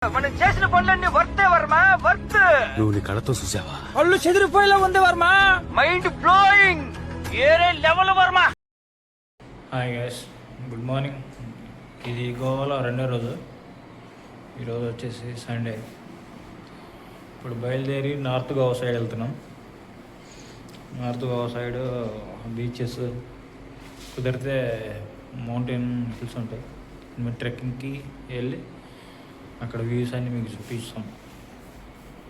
మనం చేసిన పనులన్నీ వర్తే వర్మ వర్త్. నువ్వు నీ కళతో చూసావా? పళ్ళు చెదిరిపోయేలా ఉంది వర్మ. మైండ్ బ్లోయింగ్, ఏరే level Varma. Hi guys, good morning. ఇది గోవాలో రెండో రోజు. ఈరోజు వచ్చేసి సండే. ఇప్పుడు బయలుదేరి నార్త్ గోవా సైడ్ వెళ్తున్నాం. నార్త్ గోవా సైడ్ బీచెస్, కుదిరితే మౌంటైన్ హిల్స్ ఉంటాయి. మేము ట్రెక్కింగ్కి వెళ్ళి అక్కడ వ్యూస్ అన్నీ మీకు చూపిస్తాం.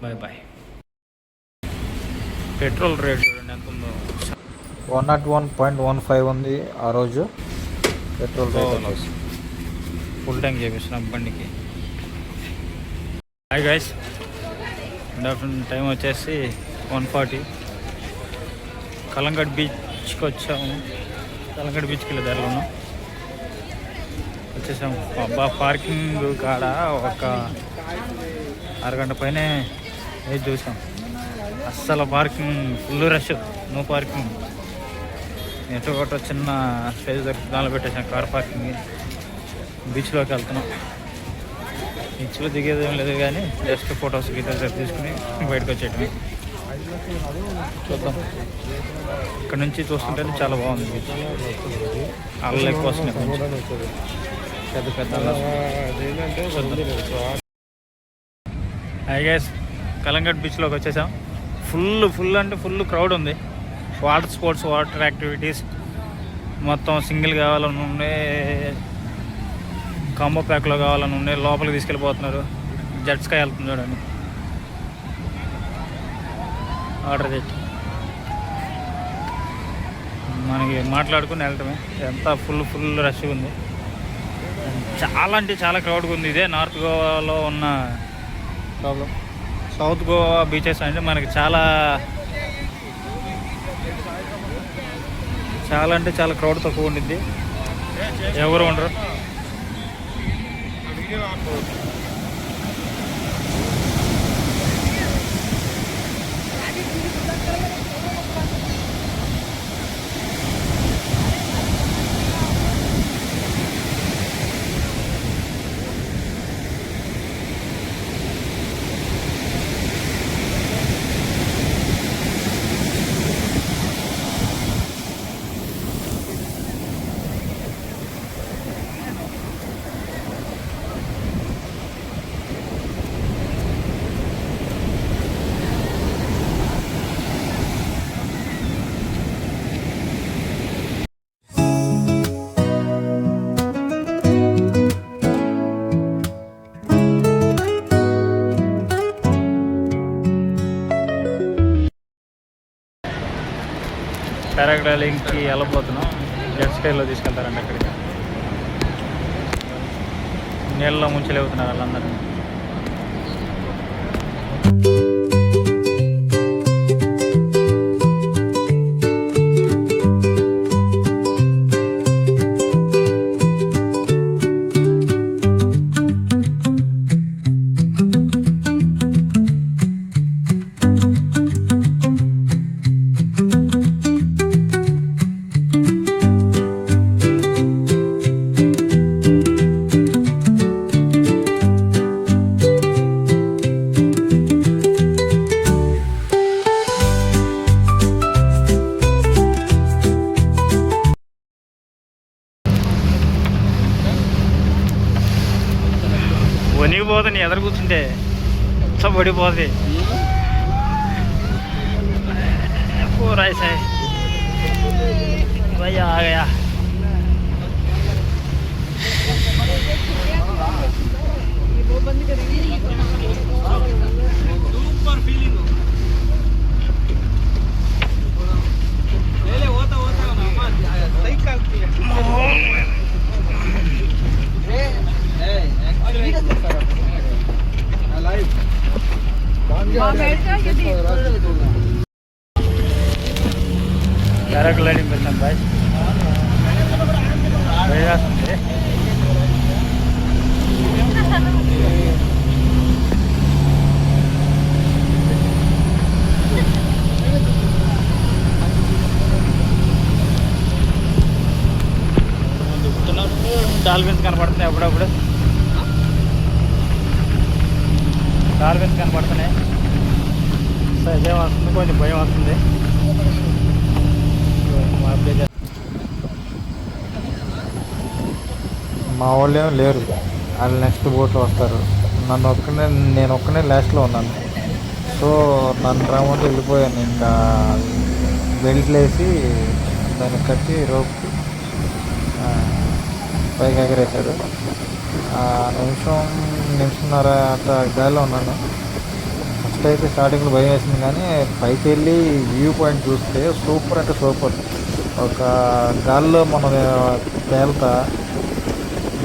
Bye bye. పెట్రోల్ రేట్ చూడండి ఎంత ఉందో. 101.15 ఉంది ఆ రోజు పెట్రోల్ రేట్. ఫుల్ ట్యాంక్ చేపిస్తున్నాం బండికి. Hi guys, good afternoon. Time వచ్చేసి 1:40. కలంగట్ బీచ్కి వచ్చాము. కలంగట్ బీచ్కి వెళ్ళే దారిలో ఉన్నాం. వచ్చేసాము. అబ్బా, పార్కింగ్ కాడ ఒక అరగంట పైనే వేసి చూసాం. అస్సలు parking full rush, no parking. ఎటు ఒకటి చిన్న స్పేస్ దొరికి దానిలో పెట్టేసాం కార్ పార్కింగ్. బీచ్లోకి వెళ్తున్నాం. బీచ్లో దిగేది ఏం లేదు కానీ జస్ట్ ఫొటోస్ గీతలు తీసుకుని బయటకు వచ్చేయటమే. చూద్దాం. ఇక్కడ నుంచి చూస్తుంటే చాలా బాగుంది బీచ్. అల్లలు ఎక్కువ వస్తున్నాయి, పెద్ద పెద్ద. హాయ్ గైస్, కలంగట్ బీచ్లోకి వచ్చేసాం. ఫుల్ అంటే ఫుల్ క్రౌడ్ ఉంది. వాటర్ స్పోర్ట్స్, వాటర్ యాక్టివిటీస్ మొత్తం సింగిల్ కావాలని ఉండే, కాంబో ప్యాక్లో కావాలని ఉండే. లోపలికి తీసుకెళ్ళిపోతున్నారు. జెట్ స్కై వెళ్తుంది చూడండి. ఆర్డర్ తెచ్చి మనకి మాట్లాడుకుని వెళ్ళటమే. ఎంత ఫుల్ రష్ ఉంది. చాలా అంటే చాలా క్రౌడ్గా ఉంది. ఇదే నార్త్ గోవాలో ఉన్న ప్రాబ్లం. సౌత్ గోవా బీచెస్ అంటే మనకి చాలా అంటే చాలా క్రౌడ్ తక్కువ ఉండిద్ది, ఎవరు ఉండరు. పారాగ్లైడింగ్కి వెళ్ళబోతున్నాం. జెట్ స్కైలో తీసుకెళ్తారండి. అక్కడికి నీళ్ళలో ముంచలేవుతున్నారు వాళ్ళందరినీ. వణిగిపోతుంది ఎదురు కూర్చుంటే, పడిపోతుంది. రాయ్ సాయ్ భయ్యా ఆగయా. Super feeling. పారాగ్లైడింగ్ వెళ్తాం బాయ్. డాల్ఫిన్స్ కనపడుతున్నాయి అప్పుడప్పుడు. డాల్ఫిన్స్ కనపడుతున్నాయి. సో ఇదే వస్తుంది, కొంచెం భయం వస్తుంది. మా వాళ్ళు ఏమో లేరు, వాళ్ళు నెక్స్ట్ బోట్లో వస్తారు. నేను ఒక్కనే లాస్ట్లో ఉన్నాను. సో నన్ను రమ్మంటే వెళ్ళిపోయాను. ఇంకా బెల్ట్లు వేసి దాన్ని కట్టి రోప్కి పైకి ఎగరేశారు. నిమిషంన్నర అట్లా గాలిలో ఉన్నాను. ఫస్ట్ అయితే స్టార్టింగ్లో భయం వేసింది, కానీ పైకి వెళ్ళి వ్యూ పాయింట్ చూస్తే సూపర్ అంటే సూపర్. ఒక గాలిలో మనం తేలుతా,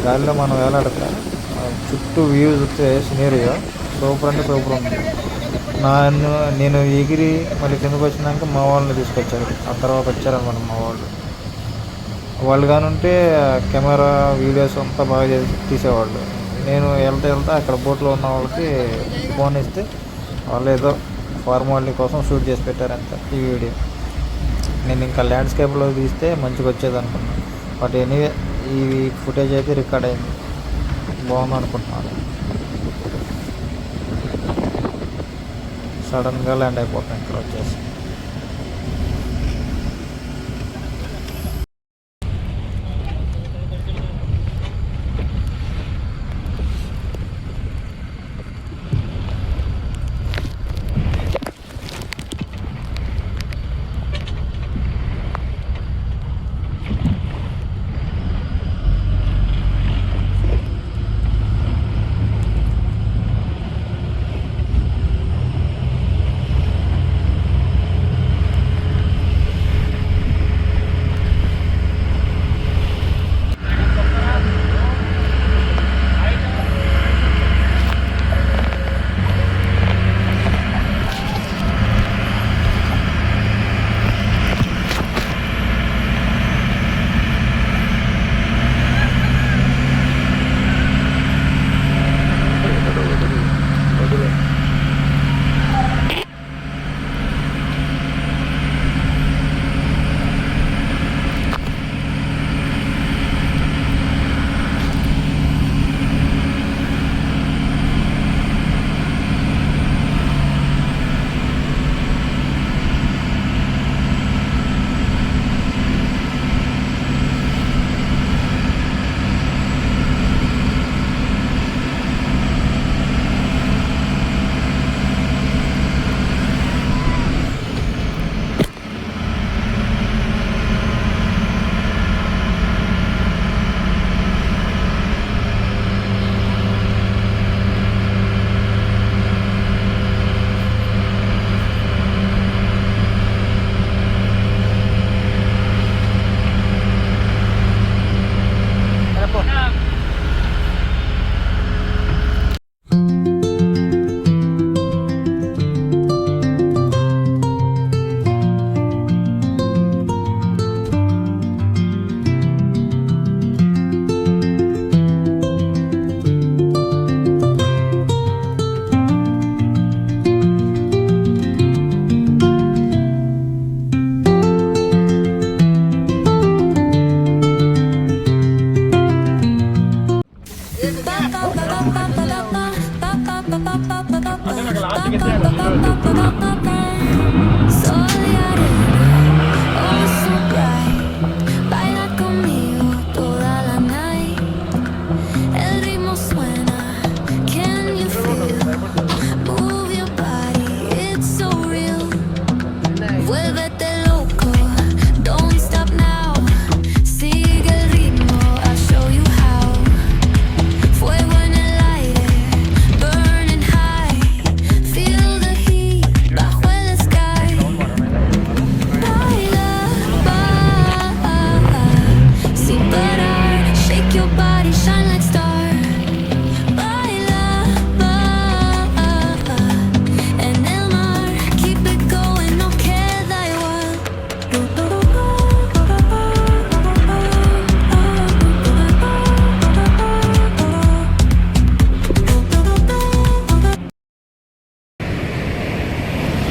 గాలిలో మనం వేలాడతా, చుట్టూ వ్యూ చూస్తే సినేరియో సూపర్ అంటే సూపర్ ఉంది. నేను ఎగిరి మళ్ళీ కిందకు వచ్చినాక మా వాళ్ళని తీసుకొచ్చారు. ఆ తర్వాత వచ్చారనమాట మా వాళ్ళు కానుంటే కెమెరా వీడియోస్ అంతా బాగా తీసేవాళ్ళు. నేను వెళ్తా అక్కడ బోట్లో ఉన్న వాళ్ళకి ఫోన్ ఇస్తే వాళ్ళు ఏదో ఫార్మాలిటీ కోసం షూట్ చేసి పెట్టారంట ఈ వీడియో. నేను ఇంకా ల్యాండ్స్కేప్లో తీస్తే మంచిగా వచ్చేది అనుకున్నాను. బట్ ఎనీవే ఈ ఫుటేజ్ అయితే రికార్డ్ అయింది, బాగుంది అనుకుంటున్నాను. సడన్గా ల్యాండ్ అయిపోతాం ఇక్కడ వచ్చేసి.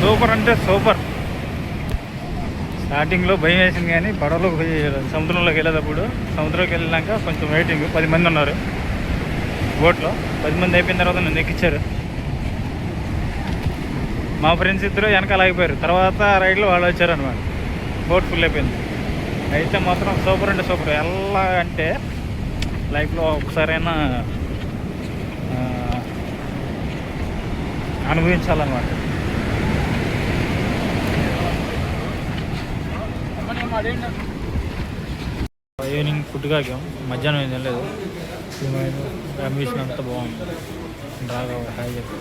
సూపర్ అంటే సూపర్. స్టార్టింగ్లో భయం వేసింది, కానీ పడవలో సముద్రంలోకి వెళ్ళేటప్పుడు సముద్రంలోకి వెళ్ళినాక కొంచెం వెయిటింగ్. 10 మంది ఉన్నారు బోట్లో. 10 మంది అయిపోయిన తర్వాత నన్ను ఎక్కించారు. మా ఫ్రెండ్స్ ఇద్దరు వెనకాల ఆగిపోయారు. తర్వాత రైడ్లో వాళ్ళు వచ్చారనమాట. బోట్ ఫుల్ అయిపోయింది. అయితే మాత్రం సూపర్ అంటే సూపర్. ఎలా అంటే లైఫ్లో ఒకసారైనా అనుభవించాలన్నమాట. Evening food కాకాం. మధ్యాహ్నం ఏం తినలేదు. అంబిషన్ అంతా బాగుంది. రాగా హాయ్ చెప్పి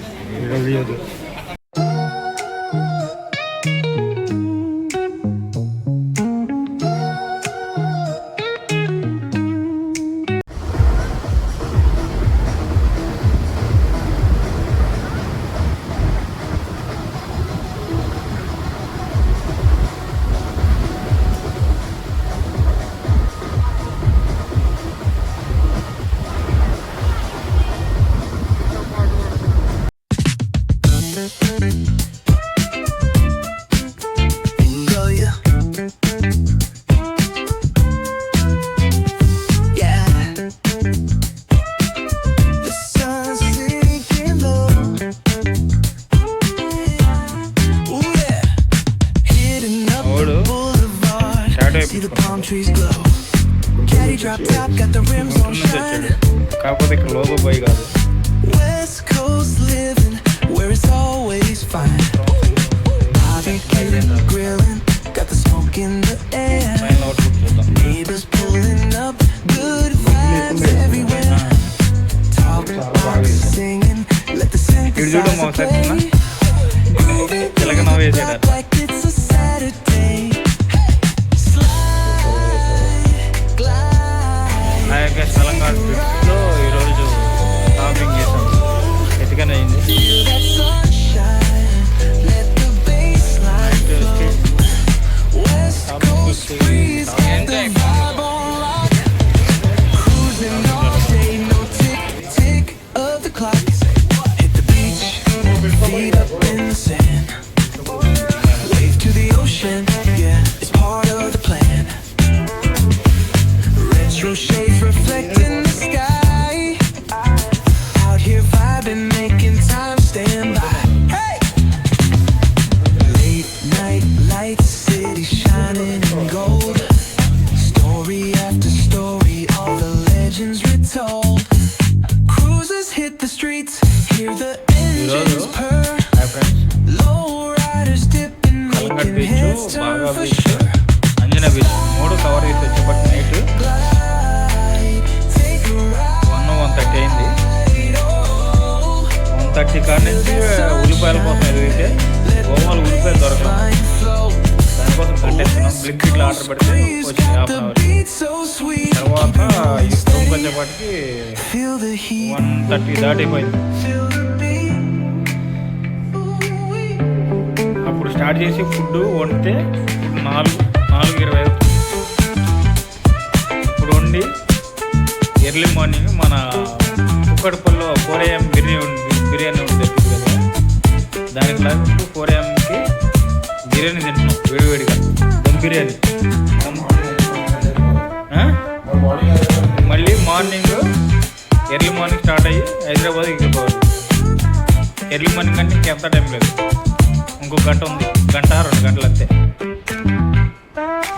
కాకపోతే ఇక్కడ లోగో బాయ్ కాదు. ఇటు చూడమ్మా ఒకసారి తెలంగాణ వేసాడు. తెలంగాణ ట్రిప్లో ఈరోజు షాపింగ్ చేసాం. ఎత్తుకనే అయింది. Shades reflecting the sky. Out here vibing, making time stand by. Hey! Late night lights, city shining in gold. Story after story, all the legends retold. Cruisers hit the streets, hear the engines purr. Low riders dipping, making heads turn for sure. Anjana beach 3 cover చేసి వచ్చేప్పటి night 1:30 అయింది. 1:30 కాడి నుంచి ఉల్లిపాయల కోసం ఎదిగితే గోమాలు ఉల్లిపాయలు దొరకలేదు. దానికోసం కట్టేస్తున్నాం. బ్లింకిట్లో ఆర్డర్ పెడితే వచ్చింది 1/2 అవర్. తర్వాత ఈ స్టవ్ వచ్చేపాటికి 1:30 దాటిపోయింది. అప్పుడు స్టార్ట్ చేసి ఫుడ్ వండితే 4:20. ఇప్పుడు వండి ఎర్లీ మార్నింగ్ మన కుక్కడపల్లిలో 4 AM బిర్యానీ ఉంటుంది కదా, దానికి లాగా 4 AMకి బిర్యానీ తింటున్నాం వేడివేడిగా. దమ్ బిర్యానీ. మళ్ళీ మార్నింగ్ ఎర్లీ మార్నింగ్ స్టార్ట్ అయ్యి హైదరాబాద్ ఎక్కిపోవాలి. ఎర్లీ మార్నింగ్ అంటే ఇంకెంత టైం లేదు. ఇంకో గంట ఉంది. 1-2 గంటలు అంతే.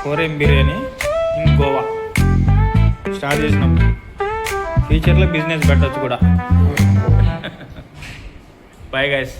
4 AM biryani in Goa start చేసినాం. ఫ్యూచర్లో బిజినెస్ పెట్టచ్చు కూడా. Bye guys.